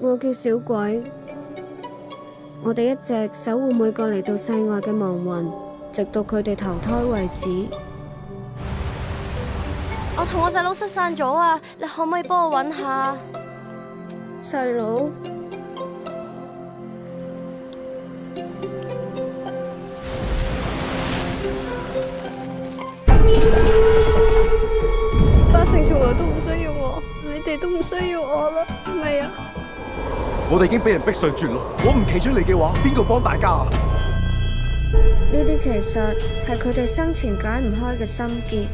我叫小鬼，我哋一直守護每個嚟到世外嘅亡魂，直到佢哋投胎為止。我同我細佬失散咗啊！你可唔可以幫我揾下？細佬，八成從來都唔需要我，你哋都唔需要我啦，係咪啊？我哋已經俾人逼上絕路，我唔企出嚟嘅話，邊個幫大家啊？呢啲其實係佢哋生前解唔開嘅心結。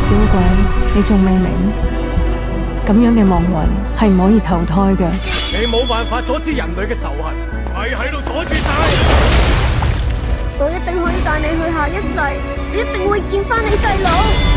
小鬼，你仲未明？咁樣嘅亡魂係唔可以投胎嘅。你冇辦法阻止人類嘅仇恨，咪喺度阻住晒。我一定可以帶你去下一世，你一定會見返你細佬。